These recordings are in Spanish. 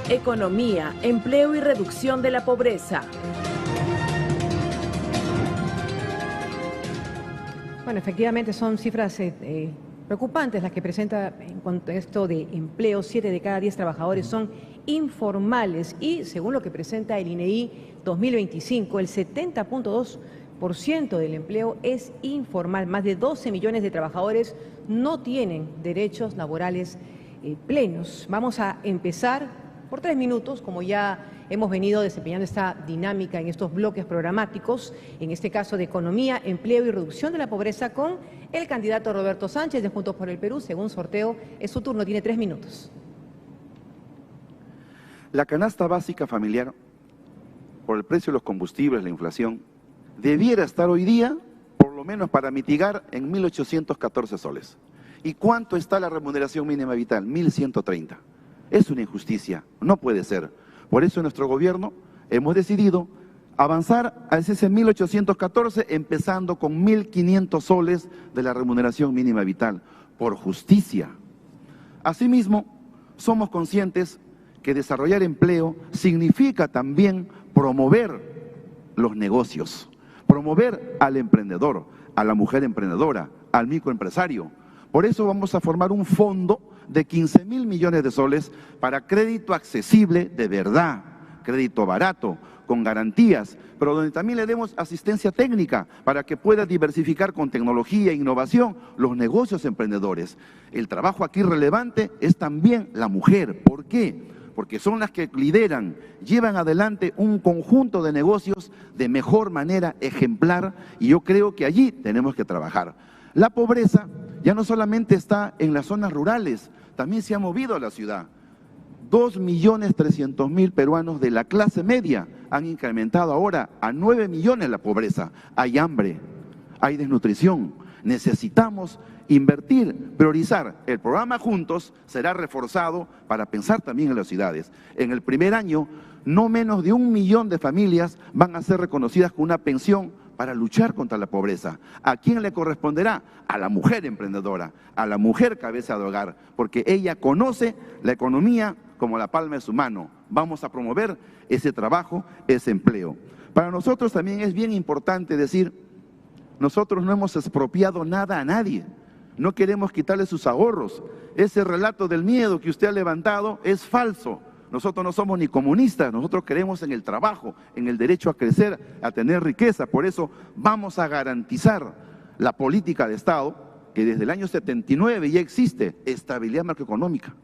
Economía, empleo y reducción de la pobreza. Bueno, efectivamente son cifras preocupantes las que presenta en cuanto a esto de empleo. 7 de cada 10 trabajadores son informales y, según lo que presenta el INEI 2025, el 70.2% del empleo es informal. Más de 12 millones de trabajadores no tienen derechos laborales plenos. Vamos a empezar por 3 minutos, como ya hemos venido desempeñando esta dinámica en estos bloques programáticos, en este caso de economía, empleo y reducción de la pobreza, con el candidato Roberto Sánchez de Juntos por el Perú. Según sorteo, es su turno, tiene 3 minutos. La canasta básica familiar, por el precio de los combustibles, la inflación, debiera estar hoy día, por lo menos para mitigar, en 1.814 soles. ¿Y cuánto está la remuneración mínima vital? 1.130. Es una injusticia, no puede ser. Por eso en nuestro gobierno hemos decidido avanzar a ese 1.814, empezando con 1.500 soles de la remuneración mínima vital, por justicia. Asimismo, somos conscientes que desarrollar empleo significa también promover los negocios, promover al emprendedor, a la mujer emprendedora, al microempresario. Por eso vamos a formar un fondo de 15.000 millones de soles para crédito accesible de verdad, crédito barato, con garantías, pero donde también le demos asistencia técnica para que pueda diversificar con tecnología e innovación los negocios emprendedores. El trabajo aquí relevante es también la mujer. ¿Por qué? Porque son las que lideran, llevan adelante un conjunto de negocios de mejor manera, ejemplar, y yo creo que allí tenemos que trabajar. La pobreza ya no solamente está en las zonas rurales, también se ha movido a la ciudad. 2.300.000 peruanos de la clase media han incrementado ahora a 9 millones la pobreza. Hay hambre, hay desnutrición. Necesitamos invertir, priorizar. El programa Juntos será reforzado para pensar también en las ciudades. En el primer año, no menos de 1 millón de familias van a ser reconocidas con una pensión para luchar contra la pobreza. ¿A quién le corresponderá? A la mujer emprendedora, a la mujer cabeza de hogar, porque ella conoce la economía como la palma de su mano. Vamos a promover ese trabajo, ese empleo. Para nosotros también es bien importante decir, nosotros no hemos expropiado nada a nadie, no queremos quitarle sus ahorros. Ese relato del miedo que usted ha levantado es falso. Nosotros no somos ni comunistas, nosotros creemos en el trabajo, en el derecho a crecer, a tener riqueza. Por eso vamos a garantizar la política de Estado, que desde el año 79 ya existe, estabilidad macroeconómica,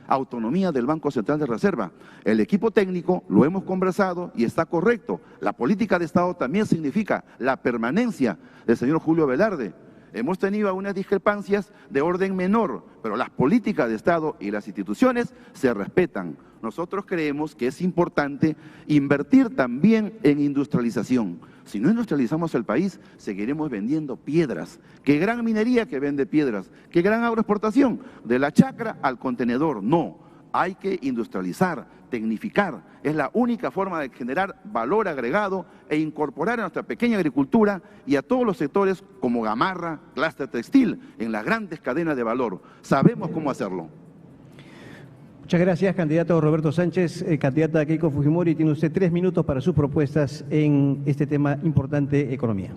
autonomía del Banco Central de Reserva. El equipo técnico lo hemos conversado y está correcto. La política de Estado también significa la permanencia del señor Julio Velarde. Hemos tenido algunas discrepancias de orden menor, pero las políticas de Estado y las instituciones se respetan. Nosotros creemos que es importante invertir también en industrialización. Si no industrializamos el país, seguiremos vendiendo piedras. ¿Qué gran minería que vende piedras? ¿Qué gran agroexportación? De la chacra al contenedor. No, hay que industrializar, tecnificar. Es la única forma de generar valor agregado e incorporar a nuestra pequeña agricultura y a todos los sectores como Gamarra, clúster textil, en las grandes cadenas de valor. Sabemos cómo hacerlo. Muchas gracias, candidato Roberto Sánchez. Candidata Keiko Fujimori, tiene usted 3 minutos para sus propuestas en este tema importante, economía.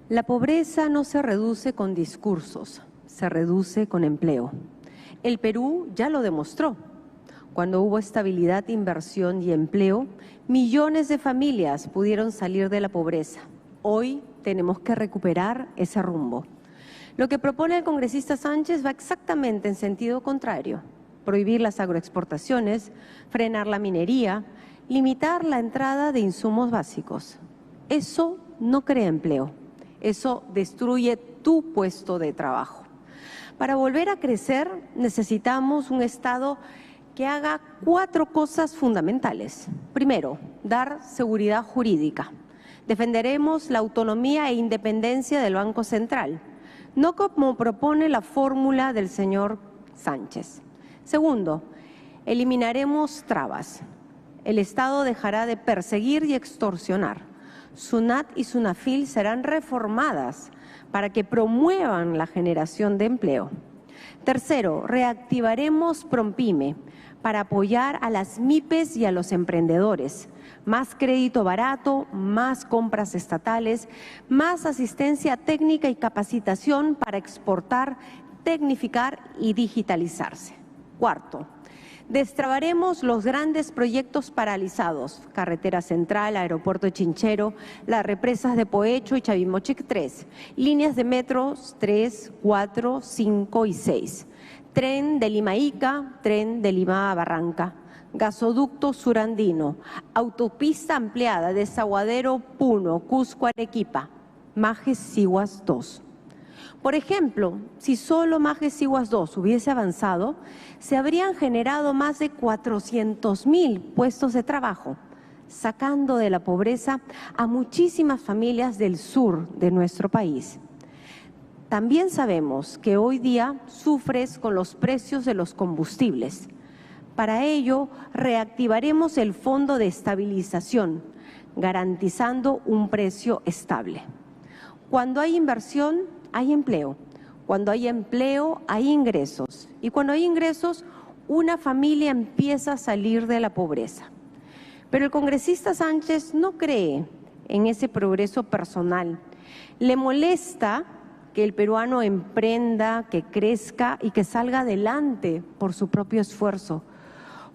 La pobreza no se reduce con discursos, se reduce con empleo. El Perú ya lo demostró. Cuando hubo estabilidad, inversión y empleo, millones de familias pudieron salir de la pobreza. Hoy tenemos que recuperar ese rumbo. Lo que propone el congresista Sánchez va exactamente en sentido contrario. Prohibir las agroexportaciones, frenar la minería, limitar la entrada de insumos básicos. Eso no crea empleo, eso destruye tu puesto de trabajo. Para volver a crecer necesitamos un Estado que haga 4 cosas fundamentales. Primero, dar seguridad jurídica. Defenderemos la autonomía e independencia del Banco Central, no como propone la fórmula del señor Sánchez. Segundo, eliminaremos trabas. El Estado dejará de perseguir y extorsionar. SUNAT y SUNAFIL serán reformadas para que promuevan la generación de empleo. Tercero, reactivaremos PROMPYME para apoyar a las MIPES y a los emprendedores. Más crédito barato, más compras estatales, más asistencia técnica y capacitación para exportar, tecnificar y digitalizarse. Cuarto, destrabaremos los grandes proyectos paralizados, Carretera Central, Aeropuerto de Chinchero, las represas de Pohecho y Chavimochic 3, líneas de metros 3, 4, 5 y 6, tren de Lima a Ica, tren de Lima a Barranca, gasoducto surandino, autopista ampliada de Desaguadero Puno, Cusco Arequipa, Majes Siguas 2. Por ejemplo, si solo Majes Siguas 2 hubiese avanzado, se habrían generado más de 400.000 puestos de trabajo, sacando de la pobreza a muchísimas familias del sur de nuestro país. También sabemos que hoy día sufres con los precios de los combustibles. Para ello, reactivaremos el Fondo de Estabilización, garantizando un precio estable. Cuando hay inversión, hay empleo. Cuando hay empleo, hay ingresos. Y cuando hay ingresos, una familia empieza a salir de la pobreza. Pero el congresista Sánchez no cree en ese progreso personal. Le molesta que el peruano emprenda, que crezca y que salga adelante por su propio esfuerzo.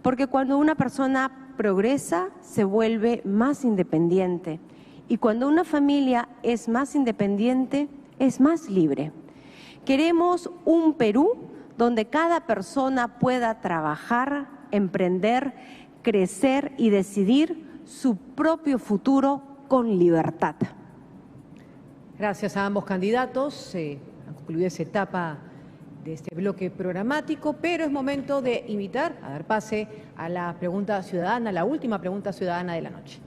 Porque cuando una persona progresa, se vuelve más independiente. Y cuando una familia es más independiente, es más libre. Queremos un Perú donde cada persona pueda trabajar, emprender, crecer y decidir su propio futuro con libertad. Gracias a ambos candidatos. Ha concluido esa etapa de este bloque programático, pero es momento de invitar a dar pase a la pregunta ciudadana, la última pregunta ciudadana de la noche.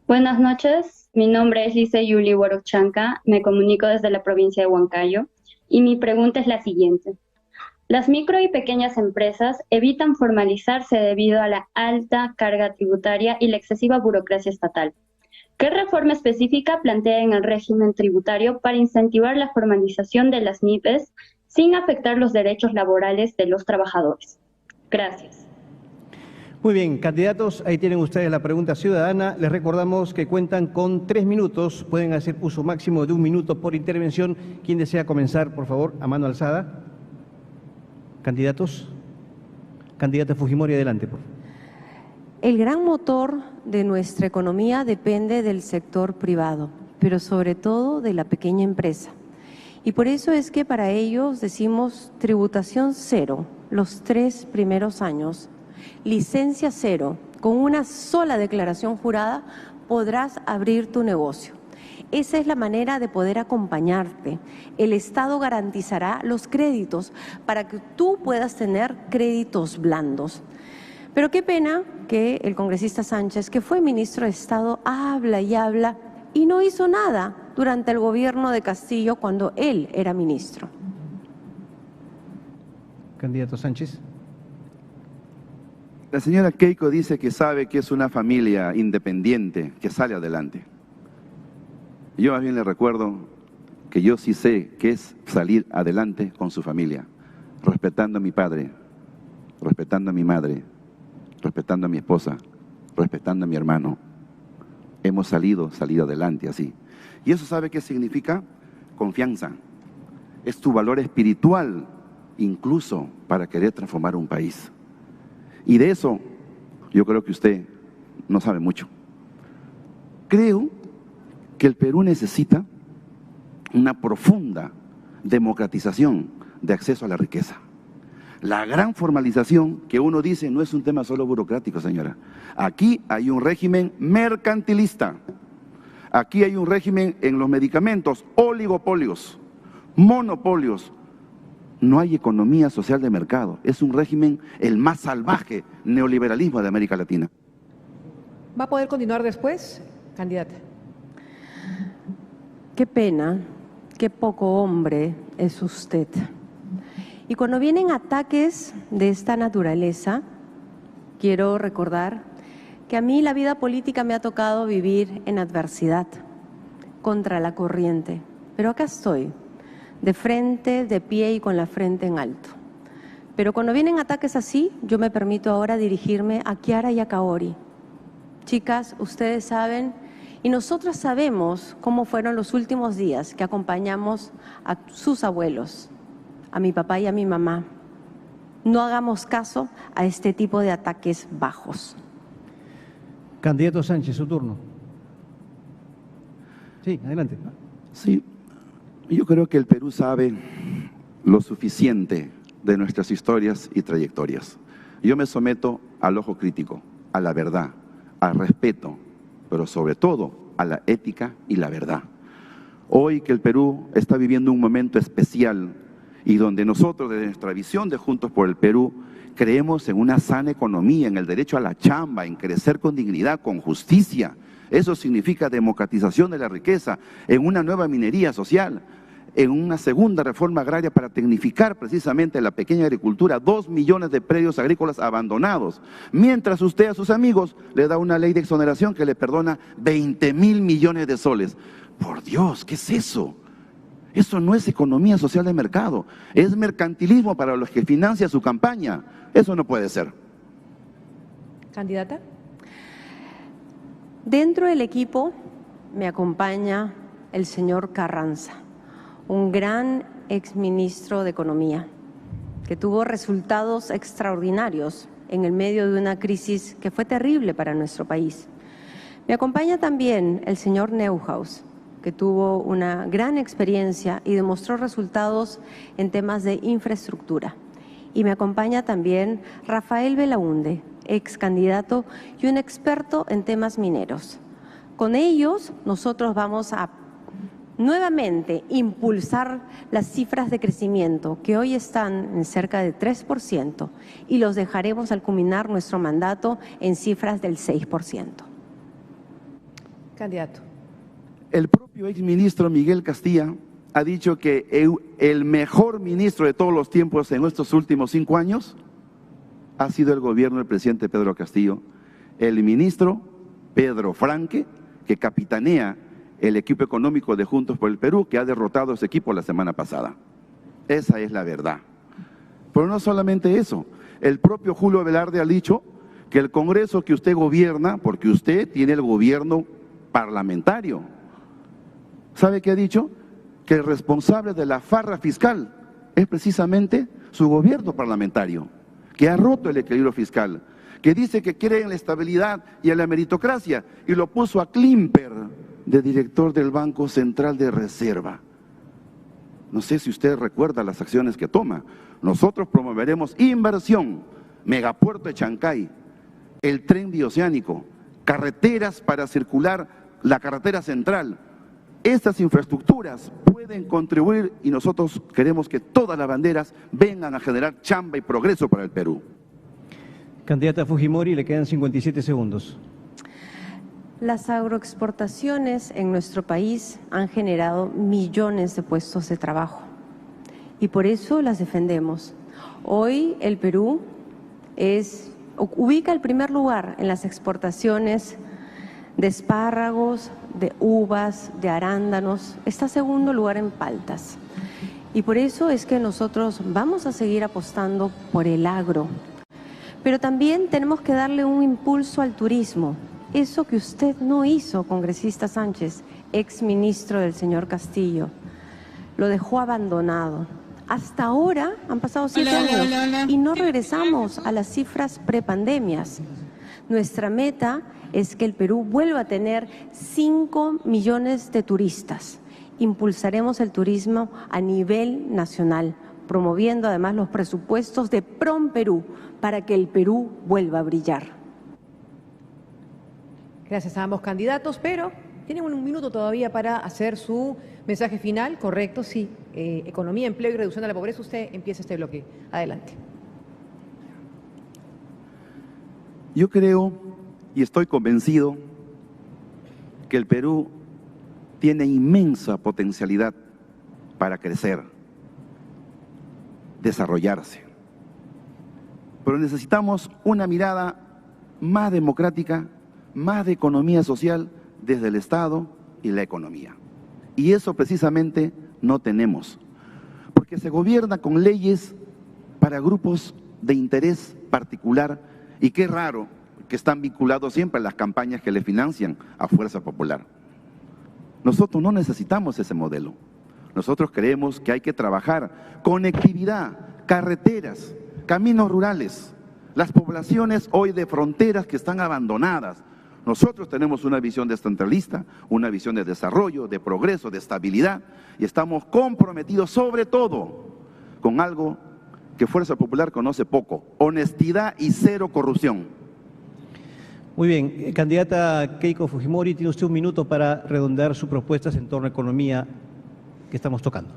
Buenas noches, mi nombre es Lice Yuli Huaruchanca, me comunico desde la provincia de Huancayo y mi pregunta es la siguiente. Las micro y pequeñas empresas evitan formalizarse debido a la alta carga tributaria y la excesiva burocracia estatal. ¿Qué reforma específica plantea en el régimen tributario para incentivar la formalización de las MIPES sin afectar los derechos laborales de los trabajadores? Gracias. Muy bien, candidatos, ahí tienen ustedes la pregunta ciudadana. Les recordamos que cuentan con 3 minutos, pueden hacer uso máximo de 1 minuto por intervención. ¿Quién desea comenzar, por favor, a mano alzada? Candidatos. Candidata Fujimori, adelante, por favor. El gran motor de nuestra economía depende del sector privado, pero sobre todo de la pequeña empresa. Y por eso es que para ellos decimos tributación cero los 3 primeros años, licencia cero, con una sola declaración jurada podrás abrir tu negocio. Esa es la manera de poder acompañarte. El Estado garantizará los créditos para que tú puedas tener créditos blandos. Pero qué pena que el congresista Sánchez, que fue ministro de Estado, habla y no hizo nada durante el gobierno de Castillo cuando él era ministro. Candidato Sánchez. La señora Keiko dice que sabe que es una familia independiente, que sale adelante. Yo más bien le recuerdo que yo sí sé que es salir adelante con su familia, respetando a mi padre, respetando a mi madre, respetando a mi esposa, respetando a mi hermano. Hemos salido adelante así. ¿Y eso sabe qué significa? Confianza. Es tu valor espiritual, incluso para querer transformar un país. Y de eso yo creo que usted no sabe mucho. Creo que el Perú necesita una profunda democratización de acceso a la riqueza. La gran formalización que uno dice no es un tema solo burocrático, señora. Aquí hay un régimen mercantilista. Aquí hay un régimen en los medicamentos, oligopolios, monopolios. No hay economía social de mercado. Es un régimen el más salvaje neoliberalismo de América Latina. ¿Va a poder continuar después, candidata? Qué pena, qué poco hombre es usted. Y cuando vienen ataques de esta naturaleza, quiero recordar que a mí la vida política me ha tocado vivir en adversidad, contra la corriente. Pero acá estoy, de frente, de pie y con la frente en alto. Pero cuando vienen ataques así, yo me permito ahora dirigirme a Kiara y a Kaori. Chicas, ustedes saben, y nosotras sabemos cómo fueron los últimos días que acompañamos a sus abuelos, a mi papá y a mi mamá. No hagamos caso a este tipo de ataques bajos. Candidato Sánchez, su turno. Sí, adelante. Sí, yo creo que el Perú sabe lo suficiente de nuestras historias y trayectorias. Yo me someto al ojo crítico, a la verdad, al respeto, pero sobre todo a la ética y la verdad. Hoy que el Perú está viviendo un momento especial y donde nosotros, desde nuestra visión de Juntos por el Perú, creemos en una sana economía, en el derecho a la chamba, en crecer con dignidad, con justicia. Eso significa democratización de la riqueza, en una nueva minería social, en una segunda reforma agraria para tecnificar precisamente la pequeña agricultura, 2 millones de predios agrícolas abandonados, mientras usted a sus amigos le da una ley de exoneración que le perdona 20.000 millones de soles. Por Dios, ¿qué es eso? Eso no es economía social de mercado, es mercantilismo para los que financia su campaña. Eso no puede ser. ¿Candidata? Dentro del equipo me acompaña el señor Carranza, un gran exministro de Economía, que tuvo resultados extraordinarios en el medio de una crisis que fue terrible para nuestro país. Me acompaña también el señor Neuhaus, que tuvo una gran experiencia y demostró resultados en temas de infraestructura. Y me acompaña también Rafael Belaunde, ex candidato y un experto en temas mineros. Con ellos nosotros vamos a nuevamente impulsar las cifras de crecimiento que hoy están en cerca de 3% y los dejaremos al culminar nuestro mandato en cifras del 6%. Candidato. El propio exministro Miguel Castilla ha dicho que el mejor ministro de todos los tiempos en estos últimos 5 años ha sido el gobierno del presidente Pedro Castillo, el ministro Pedro Franque, que capitanea el equipo económico de Juntos por el Perú, que ha derrotado a ese equipo la semana pasada. Esa es la verdad. Pero no solamente eso, el propio Julio Velarde ha dicho que el Congreso que usted gobierna, porque usted tiene el gobierno parlamentario, ¿sabe qué ha dicho? Que el responsable de la farra fiscal es precisamente su gobierno parlamentario, que ha roto el equilibrio fiscal, que dice que quiere en la estabilidad y en la meritocracia, y lo puso a Klimper de director del Banco Central de Reserva. No sé si usted recuerda las acciones que toma. Nosotros promoveremos inversión, megapuerto de Chancay, el tren bioceánico, carreteras para circular la carretera central. Estas infraestructuras pueden contribuir y nosotros queremos que todas las banderas vengan a generar chamba y progreso para el Perú. Candidata Fujimori, le quedan 57 segundos. Las agroexportaciones en nuestro país han generado millones de puestos de trabajo y por eso las defendemos. Hoy el Perú ubica el primer lugar en las exportaciones de espárragos, de uvas, de arándanos, está segundo lugar en paltas. Y por eso es que nosotros vamos a seguir apostando por el agro. Pero también tenemos que darle un impulso al turismo. Eso que usted no hizo, congresista Sánchez, ex ministro del señor Castillo, lo dejó abandonado. Hasta ahora han pasado 7 años y no regresamos a las cifras prepandemias. Nuestra meta es que el Perú vuelva a tener 5 millones de turistas. Impulsaremos el turismo a nivel nacional, promoviendo además los presupuestos de PROM Perú para que el Perú vuelva a brillar. Gracias a ambos candidatos, pero tienen un minuto todavía para hacer su mensaje final. Correcto, sí. Economía, empleo y reducción de la pobreza. Usted empieza este bloque. Adelante. Yo creo y estoy convencido que el Perú tiene inmensa potencialidad para crecer, desarrollarse. Pero necesitamos una mirada más democrática, más de economía social desde el Estado y la economía. Y eso precisamente no tenemos. que se gobierna con leyes para grupos de interés particular, y qué raro que están vinculados siempre a las campañas que le financian a Fuerza Popular. Nosotros no necesitamos ese modelo. Nosotros creemos que hay que trabajar conectividad, carreteras, caminos rurales, las poblaciones hoy de fronteras que están abandonadas. Nosotros tenemos una visión descentralista, una visión de desarrollo, de progreso, de estabilidad, y estamos comprometidos sobre todo con algo que Fuerza Popular conoce poco: honestidad y cero corrupción. Muy bien, candidata Keiko Fujimori, tiene usted un minuto para redondear sus propuestas en torno a economía que estamos tocando.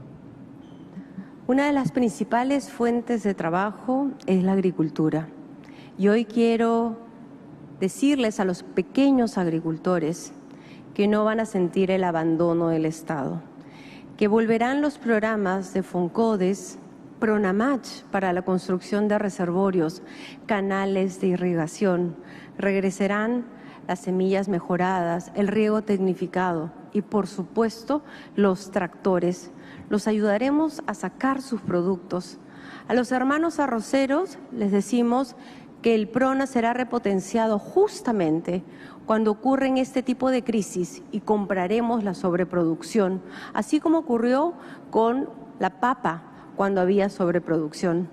Una de las principales fuentes de trabajo es la agricultura. Y hoy quiero decirles a los pequeños agricultores que no van a sentir el abandono del Estado, que volverán los programas de Foncodes, Pronamach para la construcción de reservorios, canales de irrigación, regresarán las semillas mejoradas, el riego tecnificado y, por supuesto, los tractores. Los ayudaremos a sacar sus productos. A los hermanos arroceros les decimos que el PRONA será repotenciado justamente cuando ocurren este tipo de crisis y compraremos la sobreproducción, así como ocurrió con la papa cuando había sobreproducción.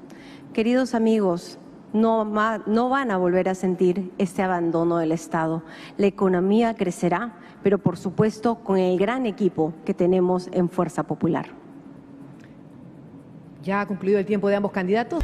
Queridos amigos, no van a volver a sentir este abandono del Estado. La economía crecerá, pero por supuesto con el gran equipo que tenemos en Fuerza Popular. Ya ha concluido el tiempo de ambos candidatos.